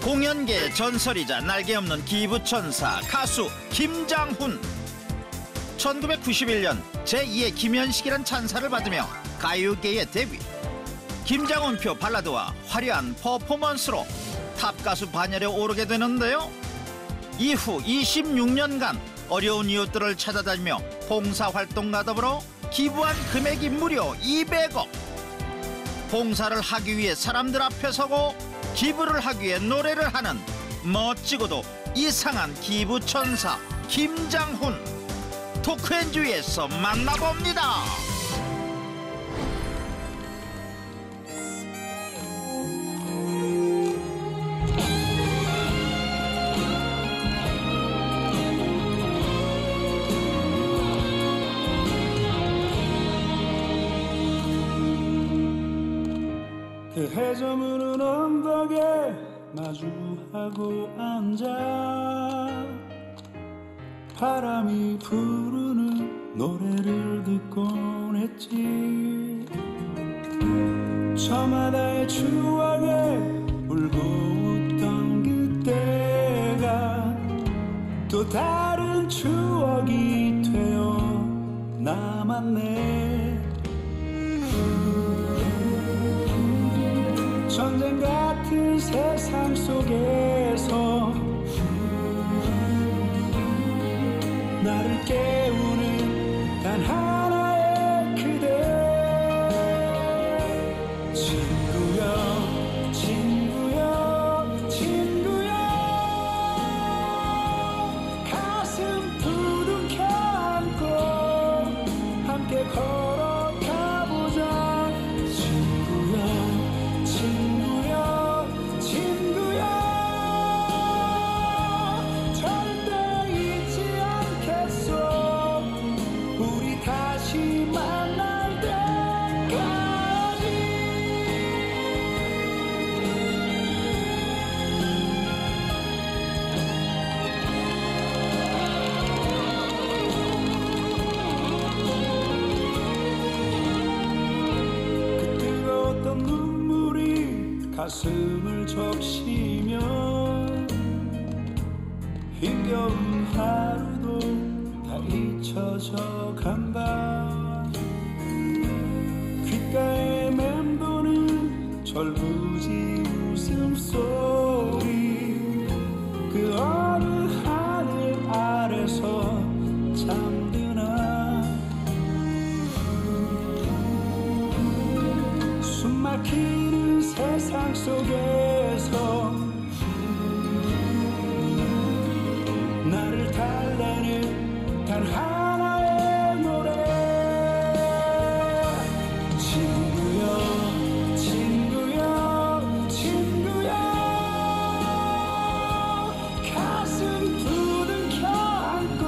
공연계의 전설이자 날개 없는 기부천사 가수 김장훈. 1991년 제2의 김현식이란 찬사를 받으며 가요계에 데뷔. 김장훈표 발라드와 화려한 퍼포먼스로 탑가수 반열에 오르게 되는데요. 이후 26년간 어려운 이웃들을 찾아다니며 봉사활동과 더불어 기부한 금액이 무려 200억. 봉사를 하기 위해 사람들 앞에 서고 기부를 하기 위해 노래를 하는 멋지고도 이상한 기부천사 김장훈. 토크엔주에서 만나봅니다. 그 해저무는 언덕에 마주하고 앉아 바람이 부르는 노래를 듣곤 했지. 저마다의 추억에 울고 웃던 그때가 또 다른 추억이 되어 남았네. 전쟁 같은 세상 속에서 나를 깨우는 단 하나의 그대. 친구여 친구여 친구여 가슴 두둥켜 안고 함께 걸어가보자. 친구여 친구여 친구여 절대 잊지 않겠어. 우리 다시 만날 때까지. 그 뜨거웠던 눈물이 가슴을 적시며 힘겨운 하루도 다 잊혀져 간다. 귓가에 맴도는 절부지 웃음소리 그 어느 하늘 아래서 잠드나. 숨막히는 세상 속에서 나를 달래는 단 하나의 노래. 친구여 친구여 친구여 가슴 두둥켜 안고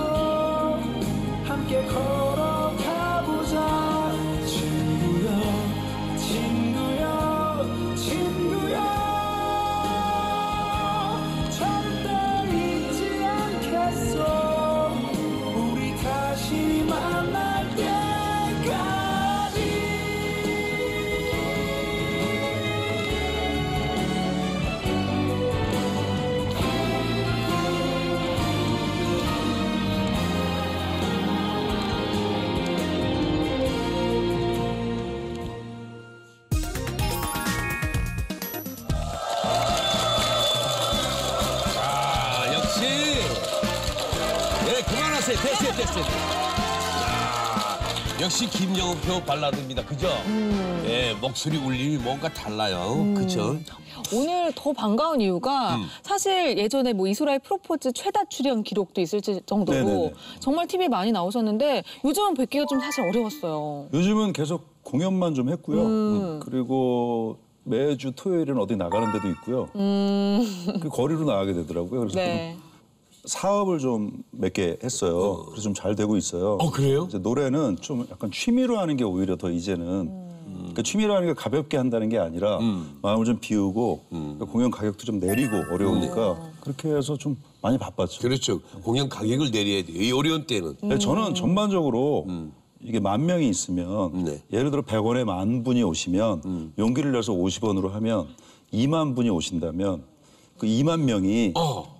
함께 걸어가보자. 친구여 친구여 친구여 절대 잊지 않겠어. 우리 다시 만날 때까지. 아, 역시. 네, 그만하세요. 됐어요. 야, 역시 김영표 발라드입니다. 그죠? 예, 목소리 울림이 뭔가 달라요. 그죠? 오늘 더 반가운 이유가 사실 예전에 뭐 이소라의 프로포즈 최다 출연 기록도 있을 정도로 네네네. 정말 TV에 많이 나오셨는데 요즘은 뵙기가 좀 사실 어려웠어요. 요즘은 계속 공연만 좀 했고요. 그리고 매주 토요일은 어디 나가는 데도 있고요. 그 거리로 나가게 되더라고요. 그래서 네. 사업을 좀 몇 개 했어요. 그래서 좀 잘 되고 있어요. 그래요? 이제 노래는 좀 약간 취미로 하는 게 오히려 더 이제는 그러니까 취미로 하는 게 가볍게 한다는 게 아니라 마음을 좀 비우고 그러니까 공연 가격도 좀 내리고 어려우니까 그렇게 해서 좀 많이 바빴죠. 그렇죠. 공연 가격을 내려야 돼요. 이 어려운 때는. 근데 저는 전반적으로 이게 10,000명이 있으면 네. 예를 들어 100원에 10,000분이 오시면 용기를 내서 50원으로 하면 20,000분이 오신다면 그 2만 명이 어.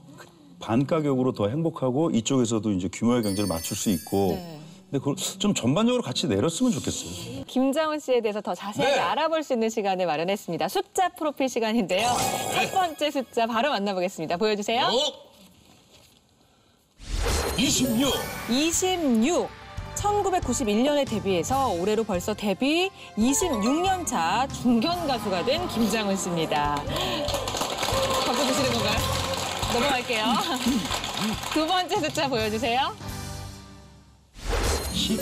반 가격으로 더 행복하고 이쪽에서도 이제 규모의 경제를 맞출 수 있고. 네. 근데 그걸 좀 전반적으로 같이 내렸으면 좋겠어요. 김장훈 씨에 대해서 더 자세하게 네. 알아볼 수 있는 시간을 마련했습니다. 숫자 프로필 시간인데요. 첫 번째 숫자 바로 만나보겠습니다. 보여주세요. 26. 26. 1991년에 데뷔해서 올해로 벌써 데뷔 26년 차 중견 가수가 된 김장훈 씨입니다. 바꿔주시는 건가요? 넘어갈게요. 두 번째 숫자 보여주세요. 10.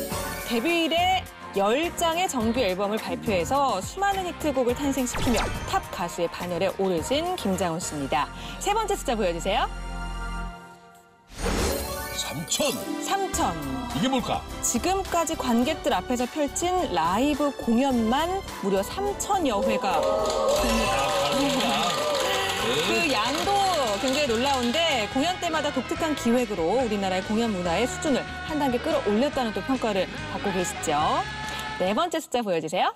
데뷔 이래 10장의 정규 앨범을 발표해서 수많은 히트곡을 탄생시키며 탑 가수의 반열에 오르신 김장훈 씨입니다. 세 번째 숫자 보여주세요. 3000. 3000. 이게 뭘까? 지금까지 관객들 앞에서 펼친 라이브 공연만 무려 3000여 회가 됩니다. 그 양도 굉장히 놀라운데 공연 때마다 독특한 기획으로 우리나라의 공연 문화의 수준을 한 단계 끌어올렸다는 또 평가를 받고 계시죠. 네 번째 숫자 보여주세요.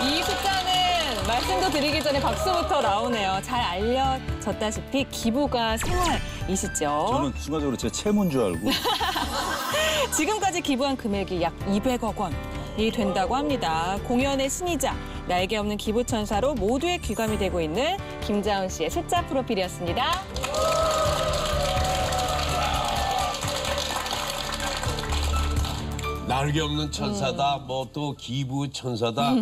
이 숫자는 말씀도 드리기 전에 박수부터 나오네요. 잘 알려졌다시피 기부가 생활이시죠. 저는 순간적으로 제 채무인 줄 알고. 지금까지 기부한 금액이 약 200억 원이 된다고 합니다. 공연의 신이자 날개 없는 기부천사로 모두의 귀감이 되고 있는 김장훈 씨의 숫자 프로필이었습니다. 날개 없는 천사다, 뭐 또 기부 천사다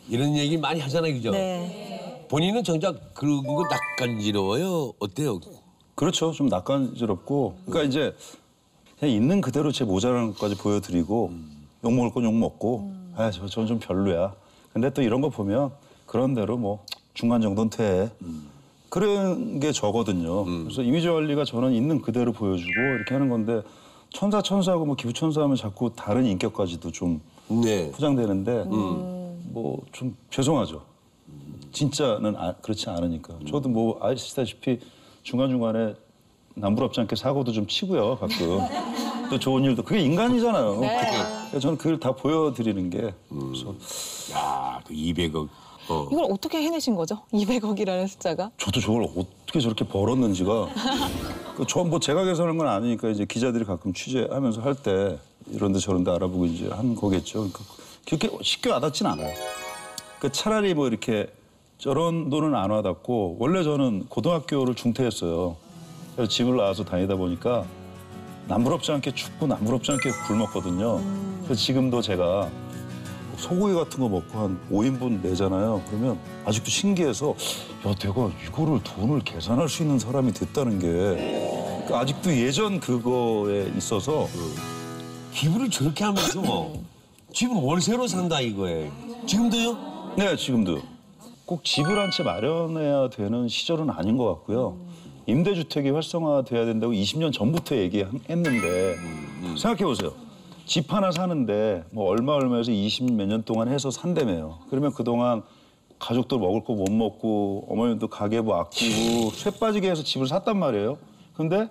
이런 얘기 많이 하잖아요, 그죠? 네. 본인은 정작 그런 거 낯간지러워요? 어때요? 그렇죠. 좀 낯간지럽고. 그러니까 이제 그냥 있는 그대로 제 모자란 것까지 보여드리고 욕 먹을 건 욕 먹고 저건 좀 별로야. 근데 또 이런 거 보면 그런 대로 뭐 중간 정도는 돼. 그런 게 저거든요. 그래서 이미지 관리가 저는 있는 그대로 보여주고 이렇게 하는 건데 천사하고 뭐 기부천사하면 자꾸 다른 인격까지도 좀 네. 포장되는데 뭐 좀 죄송하죠. 진짜는 그렇지 않으니까. 저도 뭐 아시다시피 중간중간에 남부럽지 않게 사고도 좀 치고요, 가끔. 또 좋은 일도. 그게 인간이잖아요. 네. 그래서 저는 그걸 다 보여드리는 게. 그래서 야, 그 200억. 이걸 어떻게 해내신 거죠? 200억이라는 숫자가? 저도 저걸 어떻게 저렇게 벌었는지가. 뭐 제가 계산한 건 아니니까 이제 기자들이 가끔 취재하면서 할 때 이런데 저런데 알아보고 이제 한 거겠죠. 그러니까 그렇게 쉽게 와닿진 않아요. 그 차라리 뭐 이렇게 저런 돈은 안 와닿고 원래 저는 고등학교를 중퇴했어요. 그래서 집을 나와서 다니다 보니까 남부럽지 않게 춥고 남부럽지 않게 굶었거든요. 그래서 지금도 제가 소고기 같은 거 먹고 한 5인분 내잖아요. 그러면 아직도 신기해서 야, 내가 이거를 돈을 계산할 수 있는 사람이 됐다는 게 그러니까 아직도 예전 그거에 있어서 기부를 저렇게 하면서 집은 월세로 산다 이거예요. 지금도요? 네, 지금도 꼭 집을 한 채 마련해야 되는 시절은 아닌 것 같고요. 임대주택이 활성화돼야 된다고 20년 전부터 얘기했는데 생각해 보세요. 집 하나 사는데 뭐 얼마에서 20 몇 년 동안 해서 산다며요. 그러면 그동안 가족들 먹을 거 못 먹고 어머님도 가계부 아끼고 쇠 빠지게 해서 집을 샀단 말이에요. 근데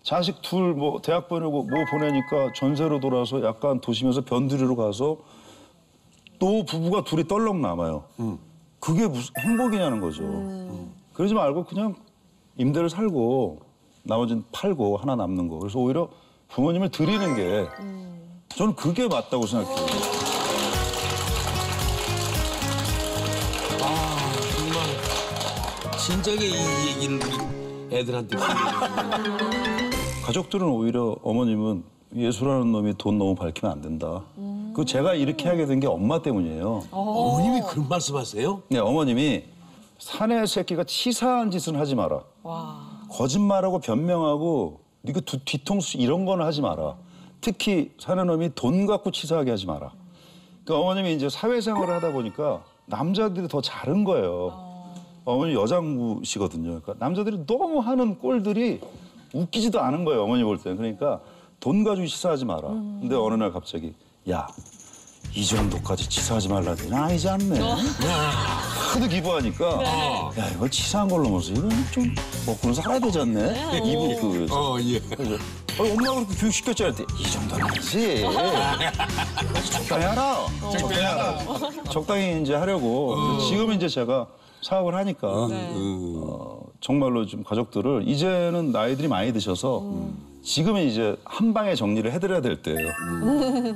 자식 둘 뭐 대학 보내고 뭐 보내니까 전세로 돌아서 약간 도심에서 변두리로 가서 또 부부가 둘이 떨렁 남아요. 그게 무슨 행복이냐는 거죠. 그러지 말고 그냥 임대를 살고 나머지는 팔고 하나 남는 거. 그래서 오히려 부모님을 드리는 게 저는 그게 맞다고 생각해요. 정말 진작에 이 얘기를 우리 애들한테 가족들은 오히려 어머님은 예수라는 놈이 돈 너무 밝히면 안 된다. 그 제가 이렇게 하게 된 게 엄마 때문이에요. 어머님이 그런 말씀하세요? 네, 어머님이 사내 새끼가 치사한 짓은 하지 마라. 거짓말하고 변명하고 이거 뒤통수 이런 거는 하지 마라. 특히 사내 놈이 돈 갖고 치사하게 하지 마라. 그러니까 어머님이 이제 사회생활을 하다 보니까 남자들이 더 잘한 거예요. 어머니 여장부시거든요. 그러니까 남자들이 너무 하는 꼴들이 웃기지도 않은 거예요. 어머니 볼 때는. 그러니까 돈 가지고 치사하지 마라. 근데 어느 날 갑자기 야, 이 정도까지 치사하지 말라더니 아니지 않네. 하도 기부하니까 야, 이걸 치사한 걸로 먹어서 이건 좀 먹고는 살아야 되지 않네. 기부 그 예. 그래서 엄마가 그렇게 교육시켰지 않았대. 이 정도는 아니지. 적당히 하라. 적당히 하라. 적당히 이제 하려고. 지금 이제 제가 사업을 하니까 정말로 좀 가족들을 이제는 나이들이 많이 드셔서 지금은 이제 한 방에 정리를 해드려야 될 때예요.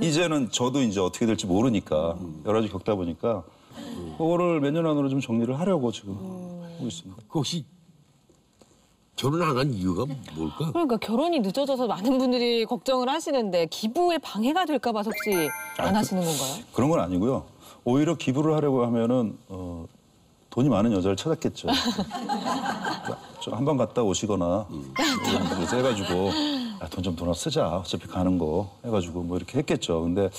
이제는 저도 이제 어떻게 될지 모르니까 여러 가지 겪다 보니까 그거를 몇 년 안으로 좀 정리를 하려고 지금 하고 있습니다. 혹시 결혼 안 한 이유가 뭘까? 그러니까 결혼이 늦어져서 많은 분들이 걱정을 하시는데 기부에 방해가 될까 봐서 혹시 안 하시는 건가요? 그런 건 아니고요. 오히려 기부를 하려고 하면은 돈이 많은 여자를 찾았겠죠. 한 번 갔다 오시거나 그래서 해가지고 돈 좀 더 쓰자. 어차피 가는 거 해가지고 뭐 이렇게 했겠죠. 근데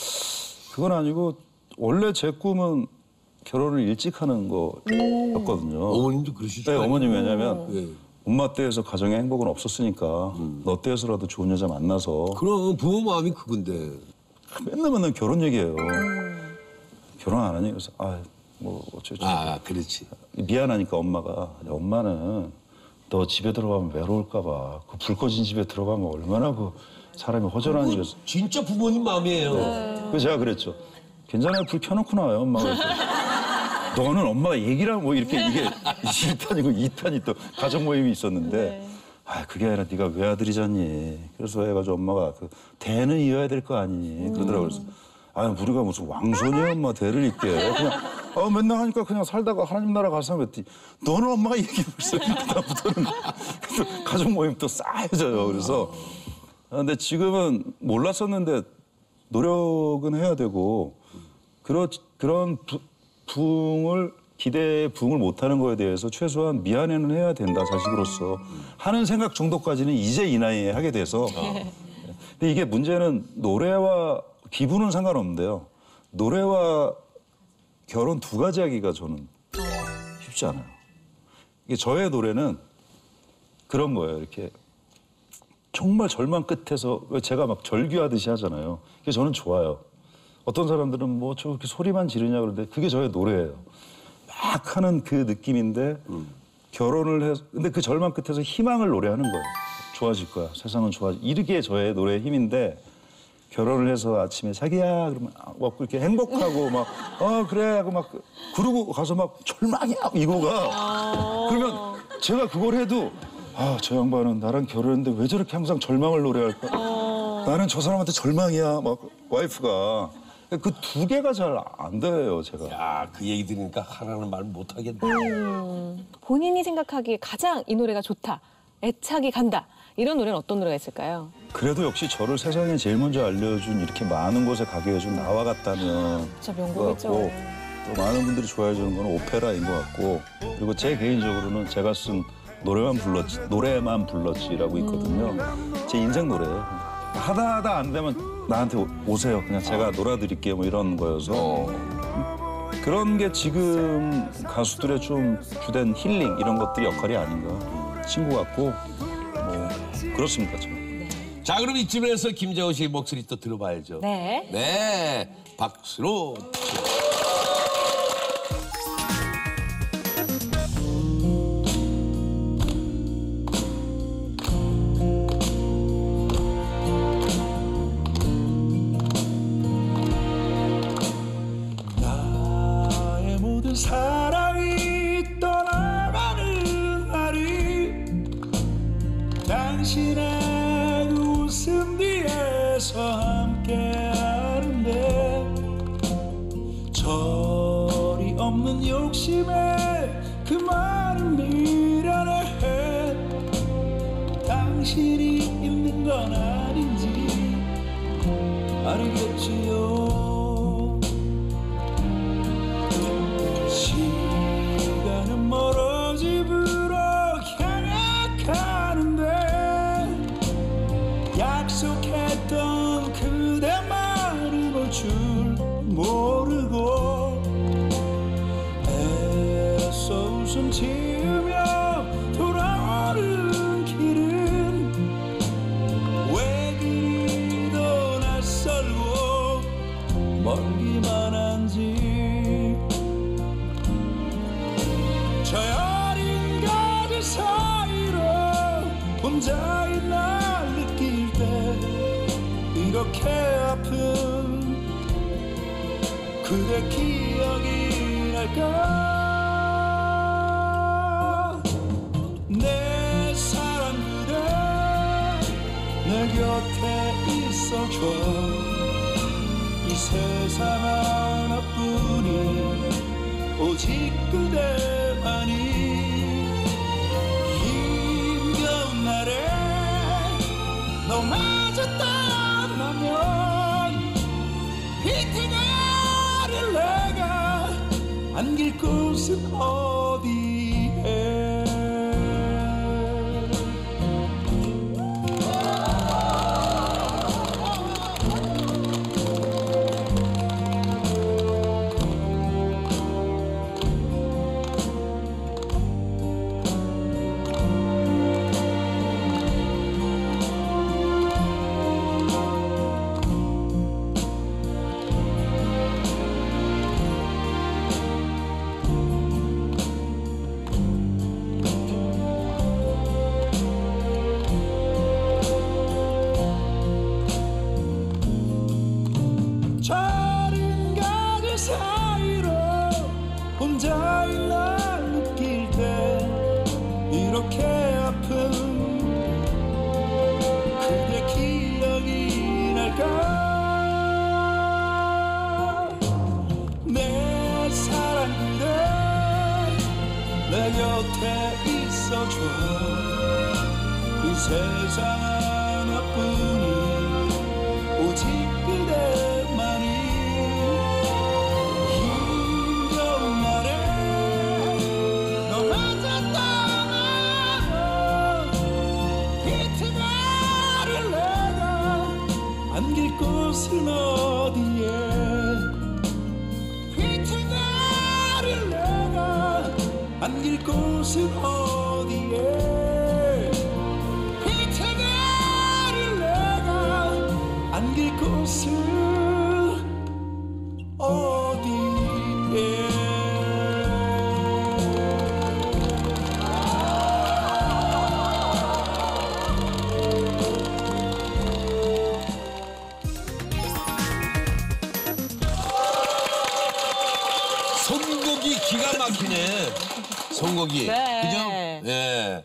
그건 아니고 원래 제 꿈은 결혼을 일찍 하는 거였거든요. 어머님도 그러시죠? 네, 어머님 왜냐면 네. 엄마 때에서 가정의 행복은 없었으니까 너 때에서라도 좋은 여자 만나서 그럼 부모 마음이 그건데. 맨날 결혼 얘기해요. 결혼 안 하니? 그래서 뭐 어쩌지. 그렇지. 미안하니까 엄마가 엄마는 너 집에 들어가면 외로울까 봐. 그 불 꺼진 집에 들어가면 얼마나 그 사람이 허전하니. 그래서 진짜 부모님 마음이에요. 그래서 제가 그랬죠. 괜찮아요. 불 켜놓고 나와요. 엄마가. 너는 엄마가 얘기를 하면 뭐 이렇게 이게 1탄이고 2탄이 또 가족 모임이 있었는데 그게 아니라 네가 외아들이잖니. 그래서 해가지고 엄마가 그 대는 이어야 될 거 아니니. 그러더라고요. 그래서 우리가 무슨 왕손이야 엄마 대를 잇게. 그냥 맨날 하니까 그냥 살다가 하나님 나라 가서 했더니 너는 엄마가 얘기하고 있어. 그다음부터는 가족 모임 또 쌓여져요. 그래서 근데 지금은 몰랐었는데 노력은 해야 되고 그런 기대에 부응을 못하는 거에 대해서 최소한 미안해는 해야 된다 자식으로서 하는 생각 정도까지는 이제 이 나이에 하게 돼서 근데 이게 문제는 노래와 기부는 상관없는데요. 노래와 결혼 두 가지 하기가 저는 쉽지 않아요. 이게 저의 노래는 그런 거예요. 이렇게 정말 절망 끝에서 왜 제가 막 절규하듯이 하잖아요. 그게 저는 좋아요. 어떤 사람들은 뭐 저렇게 소리만 지르냐 그러는데 그게 저의 노래예요. 막 하는 그 느낌인데 결혼을 해서 근데 그 절망 끝에서 희망을 노래하는 거예요. 좋아질 거야. 세상은 좋아질 거야. 이게 저의 노래의 힘인데 결혼을 해서 아침에 자기야 그러면 막 이렇게 행복하고 막 그래 하고 막 그러고 가서 막 절망이야 이거가 그러면 제가 그걸 해도 저 양반은 나랑 결혼했는데 왜 저렇게 항상 절망을 노래할까? 나는 저 사람한테 절망이야 막 와이프가 그 두 개가 잘 안 돼요 제가. 야, 그 얘기 들으니까 하라는 말 못 하겠네. 본인이 생각하기에 가장 이 노래가 좋다, 애착이 간다 이런 노래는 어떤 노래가 있을까요? 그래도 역시 저를 세상에 제일 먼저 알려준 이렇게 많은 곳에 가게 해준 나와 같다면 진짜 명곡이죠. 또 많은 분들이 좋아해 주는 건 오페라인 것 같고 그리고 제 개인적으로는 제가 쓴 노래만 불렀지라고 있거든요. 제 인생 노래예요. 하다 안 되면 나한테 오세요. 그냥 제가 놀아드릴게요. 뭐 이런 거여서 그런 게 지금 가수들의 좀 주된 힐링 이런 것들이 역할이 아닌가. 친구 같고 뭐 그렇습니다. 저는. 자, 그럼 이쯤에서 김재호 씨의 목소리 또 들어봐야죠. 네. 네, 박수로. 나의 모든 사랑이 떠나가는 날이 당신의 그 웃음 뒤에서 함께하는데 절이 없는 욕심에 그 많은 미련에 당신이 있는 건 아닌지 알겠지요. 시간은 멀어 집으로 향해 가는데 약속했던 그대 말은 올 줄 모르고 애써 웃음 지으며 돌아오는 길은 이렇게 아픈 그대 기억이 날까 내 사랑 그대 내 곁에 있어줘 이 세상 하나뿐인 오직 그대만이 힘겨운 날에 너마저 떠나면 비틀거릴 내가 안길 곳은 어디에 자린 가지 사이로 혼자인 날 느낄 때 이렇게 아픈 그대 기억이 날까 내 사랑 그대 내 곁에 있어줘 이 세상 하나뿐인 오직 그대만이 힘겨운 날에 너마저 떠나면 비틀거릴 내가 안길 곳은 어디에 비틀거릴 내가 안길 곳은 어디에 비틀거릴 내가 안길 곳은 어디에 선곡이 기가 막히네. 선곡이. 네. 그죠? 예.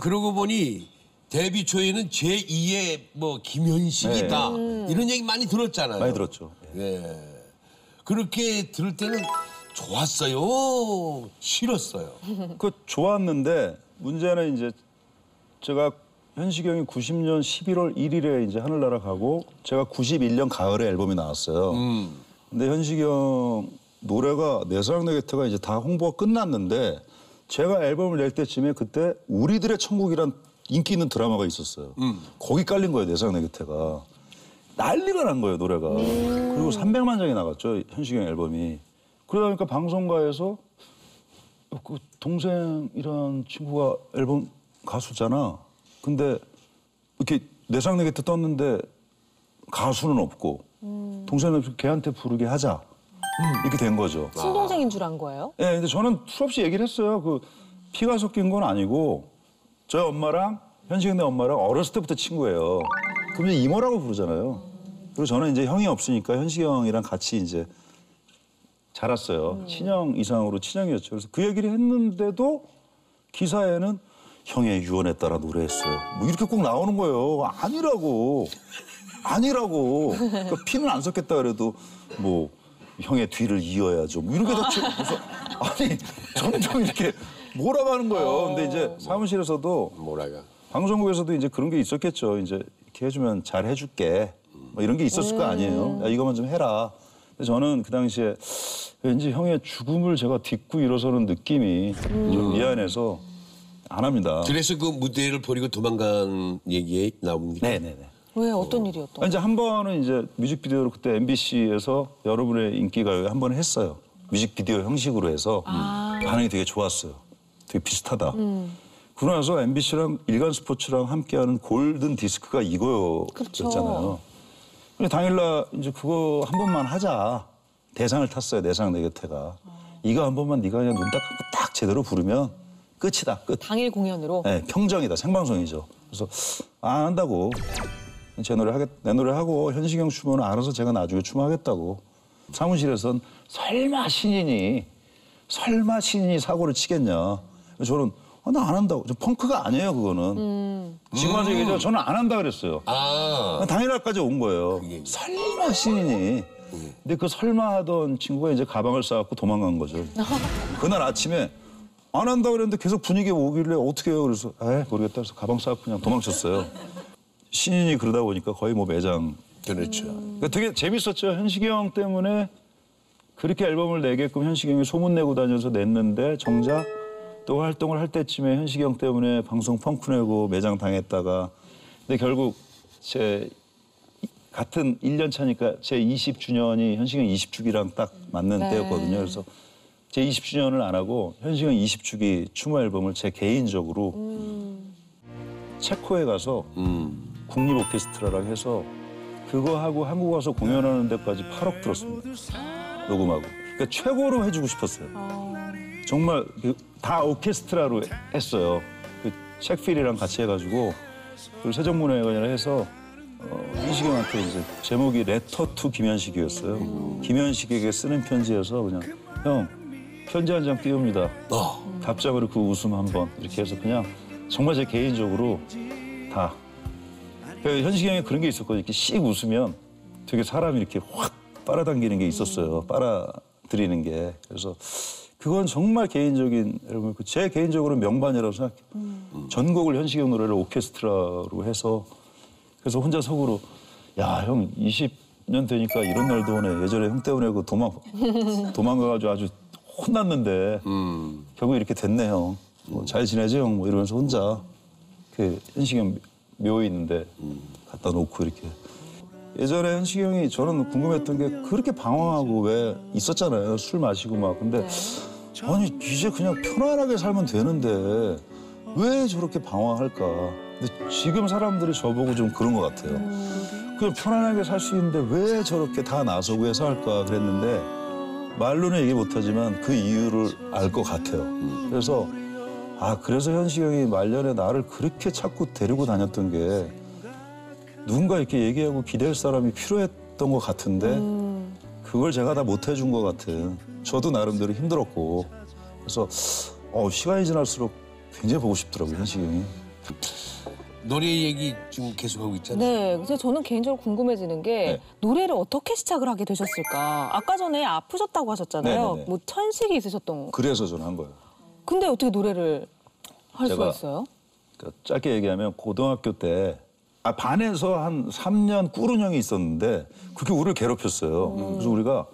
그러고 보니 데뷔 초에는 제2의 뭐 김현식이다. 이런 얘기 많이 들었잖아요. 많이 들었죠. 예. 그렇게 들을 때는 좋았어요? 싫었어요? 그 좋았는데 문제는 이제 제가 현식이 형이 90년 11월 1일에 이제 하늘나라 가고 제가 91년 가을에 앨범이 나왔어요. 근데 현식이 형 노래가 내 사랑 내 곁에가 이제 다 홍보가 끝났는데 제가 앨범을 낼 때쯤에 그때 우리들의 천국이란 인기 있는 드라마가 있었어요. 거기 깔린 거예요, 내 사랑 내 곁에가. 난리가 난 거예요, 노래가. 그리고 300만 장이 나갔죠, 현식이 형 앨범이. 그러다 보니까 방송가에서 그 동생이란 친구가 앨범 가수잖아. 근데 이렇게 내 사랑 내 곁에 떴는데 가수는 없고 동생은 없이 걔한테 부르게 하자. 이렇게 된 거죠. 친동생인 줄 안 거예요? 예, 근데 저는 수없이 얘기를 했어요. 그 피가 섞인 건 아니고 저희 엄마랑 현식이 내 엄마랑 어렸을 때부터 친구예요. 그럼 이제 이모라고 부르잖아요. 그리고 저는 이제 형이 없으니까 현식이 형이랑 같이 이제 자랐어요. 친형 이상으로 친형이었죠. 그래서 그 얘기를 했는데도 기사에는 형의 유언에 따라 노래했어요. 뭐 이렇게 꼭 나오는 거예요. 아니라고. 그러니까 피는 안 섞였다 그래도 뭐 형의 뒤를 이어야죠. 뭐 이렇게 다 그래서 아니 점점 이렇게 몰아가는 거예요. 근데 이제 사무실에서도 뭐라가? 방송국에서도 이제 그런 게 있었겠죠. 이제 이렇게 해주면 잘 해줄게. 뭐 이런 게 있었을 거 아니에요. 야, 이거만 좀 해라. 근데 저는 그 당시에 왠지 형의 죽음을 제가 딛고 일어서는 느낌이 좀 미안해서 안 합니다. 그래서 그 무대를 버리고 도망간 얘기 나옵니까? 네네네. 왜 어떤 일이었던? 이제 한 번은 이제 뮤직비디오로 그때 MBC에서 여러분의 인기가요에 한 번 했어요. 뮤직비디오 형식으로 해서 반응이 되게 좋았어요. 되게 비슷하다. 그러고 나서 MBC랑 일간스포츠랑 함께하는 골든 디스크가 이거였잖아요. 근데 당일날 이제 그거 한 번만 하자. 대상을 탔어요. 내 사랑 내 곁에가. 이거 한 번만 네가 그냥 눈 딱 감고 딱 제대로 부르면 끝이다. 끝. 당일 공연으로? 네, 평정이다. 생방송이죠. 그래서 안 한다고. 제 노래 내 노래 하고 현식이 형 춤은 알아서 제가 나중에 춤하겠다고. 사무실에선 설마 신인이 사고를 치겠냐. 저는 나 안 한다고. 저 펑크가 아니에요 그거는. 지금 와서 얘기하죠. 저는 안 한다 그랬어요. 당일날까지 온 거예요. 설마 신인이. 근데 그 설마 하던 친구가 이제 가방을 싸갖고 도망간 거죠. 그날 아침에 안 한다 그랬는데 계속 분위기가 오길래 어떻게 해요? 그래서 모르겠다 그래서 가방 싸갖고 그냥 도망쳤어요. 신인이 그러다 보니까 거의 뭐 매장. 그렇죠. 그러니까 되게 재밌었죠. 현식이 형 때문에 그렇게 앨범을 내게끔 현식이 형이 소문내고 다녀서 냈는데 정작 또 활동을 할 때쯤에 현식이 형 때문에 방송 펑크 내고 매장 당했다가 근데 결국 제 같은 1년 차니까 제 20주년이 현식이 형 20주기랑 딱 맞는 때였거든요. 그래서 제 20주년을 안 하고 현식이 형 20주기 추모 앨범을 제 개인적으로 체코에 가서 국립 오케스트라랑 해서 그거 하고 한국 와서 공연하는 데까지 8억 들었습니다. 녹음하고. 그러니까 최고로 해주고 싶었어요. 정말 다 오케스트라로 했어요. 그 쉑필이랑 같이 해가지고 그리고 세종문화회관이라 해서 현식이 형한테 이제 제목이 레터 투 김현식이었어요. 김현식에게 쓰는 편지에서 그냥 형 편지 한 장 띄웁니다. 답장으로 그 웃음 한번 이렇게 해서 그냥 정말 제 개인적으로 다. 현식이 형이 그런 게 있었거든요. 이렇게 씩 웃으면 되게 사람이 이렇게 확 빨아당기는 게 있었어요. 빨아들이는 게. 그래서 그건 정말 개인적인 여러분 제 개인적으로 명반이라고 생각해요. 전곡을 현식이 형 노래를 오케스트라로 해서 그래서 혼자 속으로 야, 형 20년 되니까 이런 날도 오네. 예전에 형 때문에 그 도망가가지고 아주 혼났는데 결국 이렇게 됐네 형. 잘 지내지 형? 뭐 이러면서 혼자 그 현식이 형 묘에 있는데 갖다 놓고 이렇게. 예전에 현식이 형이 저는 궁금했던 게 그렇게 방황하고 왜 있었잖아요. 술 마시고 막. 근데 아니 이제 그냥 편안하게 살면 되는데 왜 저렇게 방황할까. 근데 지금 사람들이 저보고 좀 그런 것 같아요. 그냥 편안하게 살 수 있는데 왜 저렇게 다 나서고 해서 할까 그랬는데 말로는 얘기 못하지만 그 이유를 알 것 같아요. 그래서 그래서 현식이 형이 말년에 나를 그렇게 자꾸 데리고 다녔던 게 누군가 이렇게 얘기하고 기댈 사람이 필요했던 것 같은데 그걸 제가 다 못 해준 것 같은. 저도 나름대로 힘들었고 그래서 시간이 지날수록 굉장히 보고 싶더라고요, 현식이 형이. 노래 얘기 지금 계속하고 있잖아요. 네, 그래서 저는 개인적으로 궁금해지는 게 노래를 어떻게 시작을 하게 되셨을까? 아까 전에 아프셨다고 하셨잖아요. 네네네. 뭐 천식이 있으셨던 거. 그래서 저는 한 거예요. 근데 어떻게 노래를 할 수가 있어요? 그러니까 짧게 얘기하면 고등학교 때 반에서 한 3년 꿇은 형이 있었는데 그게 우리를 괴롭혔어요. 그래서 우리가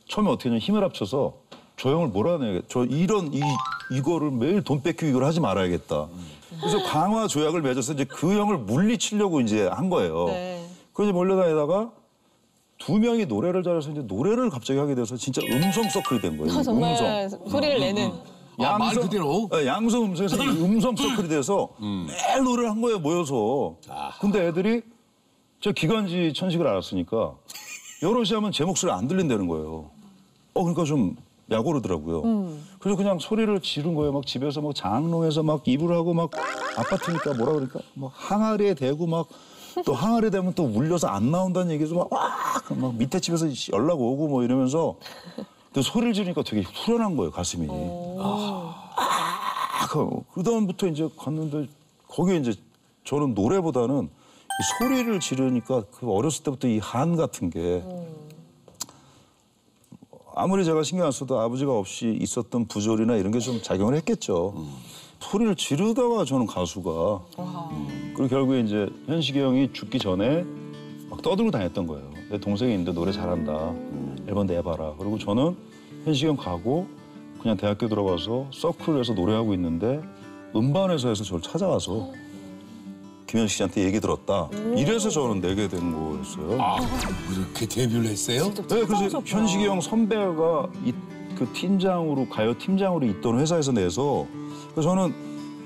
처음에 어떻게 했냐면 힘을 합쳐서 저 형을 몰아내야겠다. 저 이거를 매일 돈 뺏기고 이걸 하지 말아야겠다. 그래서 강화 조약을 맺어서 이제 그 형을 물리치려고 이제 한 거예요. 그래서 몰려다니다가 두 명이 노래를 잘해서 이제 노래를 갑자기 하게 돼서 진짜 음성 서클이 된 거예요. 정말 소리를 내는. 말 그대로? 양성 음성에서 음성 서클이 돼서 매일 노래를 한 거예요, 모여서. 근데 애들이 저 기관지 천식을 알았으니까 여럿이 하면 제 목소리 안 들린다는 거예요. 그러니까 좀 약오르더라고요. 그래서 그냥 소리를 지른 거예요. 막 집에서 막 장롱에서 막 이불 하고 막 아파트니까 뭐라 그러니까 막 항아리에 대고 막 또 항아리에 대면 또 울려서 안 나온다는 얘기에서 막 밑에 집에서 연락 오고 뭐 이러면서 또 소리를 지르니까 되게 후련한 거예요, 가슴이. 그다음부터 이제 갔는데 거기에 이제 저는 노래보다는 이 소리를 지르니까 그 어렸을 때부터 이 한 같은 게 아무리 제가 신경 안 써도 아버지가 없이 있었던 부조리나 이런 게 좀 작용을 했겠죠. 소리를 지르다가 저는 가수가. 그리고 결국에 이제 현식이 형이 죽기 전에 막 떠들고 다녔던 거예요. 내 동생이 있는데 노래 잘한다. 앨범 내봐라. 그리고 저는 현식이 형 가고 그냥 대학교 들어가서 서클에서 노래하고 있는데 음반회사에서 저를 찾아와서 김현식 씨한테 얘기 들었다. 이래서 저는 내게 된 거였어요. 그렇게 데뷔를 했어요? 네, 그래서 현식이 형 선배가 그 팀장으로 가요 팀장으로 있던 회사에서 내서 그래서 저는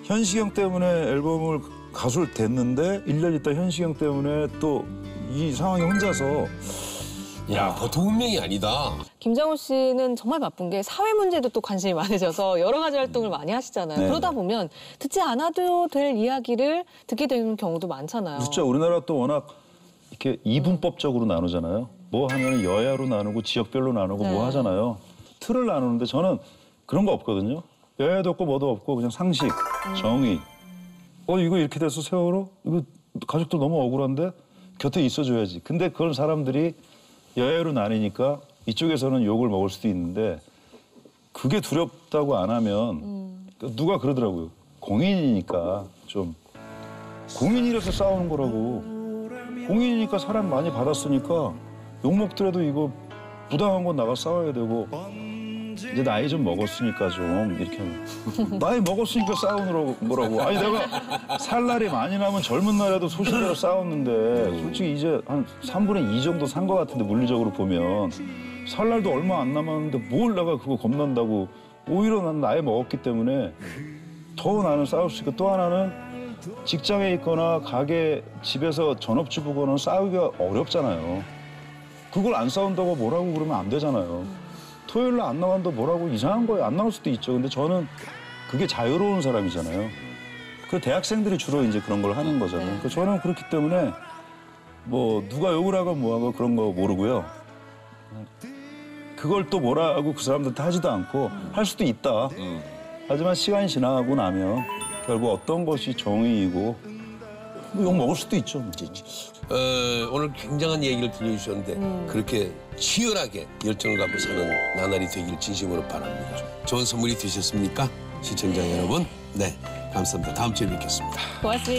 현식이 형 때문에 앨범을 가수를 됐는데 1년 있다 현식이 형 때문에 또 이 상황에 혼자서 야, 보통 운명이 아니다. 김장훈 씨는 정말 바쁜 게 사회 문제도 또 관심이 많으셔서 여러 가지 활동을 많이 하시잖아요. 네. 그러다 보면 듣지 않아도 될 이야기를 듣게 되는 경우도 많잖아요. 진짜 우리나라 또 워낙 이렇게 이분법적으로 나누잖아요. 뭐 하면 여야로 나누고 지역별로 나누고 뭐 하잖아요. 틀을 나누는데 저는 그런 거 없거든요. 여야도 없고 뭐도 없고 그냥 상식, 정의. 이거 이렇게 돼서 세월호? 이거 가족들 너무 억울한데 곁에 있어줘야지. 근데 그런 사람들이 여야로 나뉘니까 이쪽에서는 욕을 먹을 수도 있는데 그게 두렵다고 안 하면 누가 그러더라고요. 공인이니까 좀 공인이라서 싸우는 거라고. 공인이니까 사람 많이 받았으니까 욕 먹더라도 이거 부당한 건 나가 싸워야 되고 이제 나이 좀 먹었으니까 좀 이렇게 하면 나이 먹었으니까 싸우느라고 뭐라고. 아니 내가 살 날이 많이 나면 젊은 날에도 소신대로 싸웠는데 솔직히 이제 한 3분의 2 정도 산 것 같은데 물리적으로 보면 살 날도 얼마 안 남았는데 뭘 내가 그거 겁난다고. 오히려 난 나이 먹었기 때문에 더 나는 싸울 수 있고 또 하나는 직장에 있거나 가게 집에서 전업주부고는 싸우기가 어렵잖아요. 그걸 안 싸운다고 뭐라고 그러면 안 되잖아요. 토요일 날 안 나간다고 뭐라고 이상한 거예요. 안 나올 수도 있죠. 근데 저는 그게 자유로운 사람이잖아요. 그 대학생들이 주로 이제 그런 걸 하는 거잖아요. 그러니까 저는 그렇기 때문에 뭐 누가 욕을 하고 뭐하고 그런 거 모르고요. 그걸 또 뭐라고 그 사람들한테 하지도 않고 할 수도 있다. 하지만 시간이 지나고 나면 결국 어떤 것이 정의이고 뭐 욕 먹을 수도 있죠. 오늘 굉장한 얘기를 들려주셨는데 그렇게 치열하게 열정을 갖고 사는 나날이 되길 진심으로 바랍니다. 좋은 선물이 되셨습니까? 시청자 여러분. 네, 감사합니다. 다음 주에 뵙겠습니다. 고맙습니다.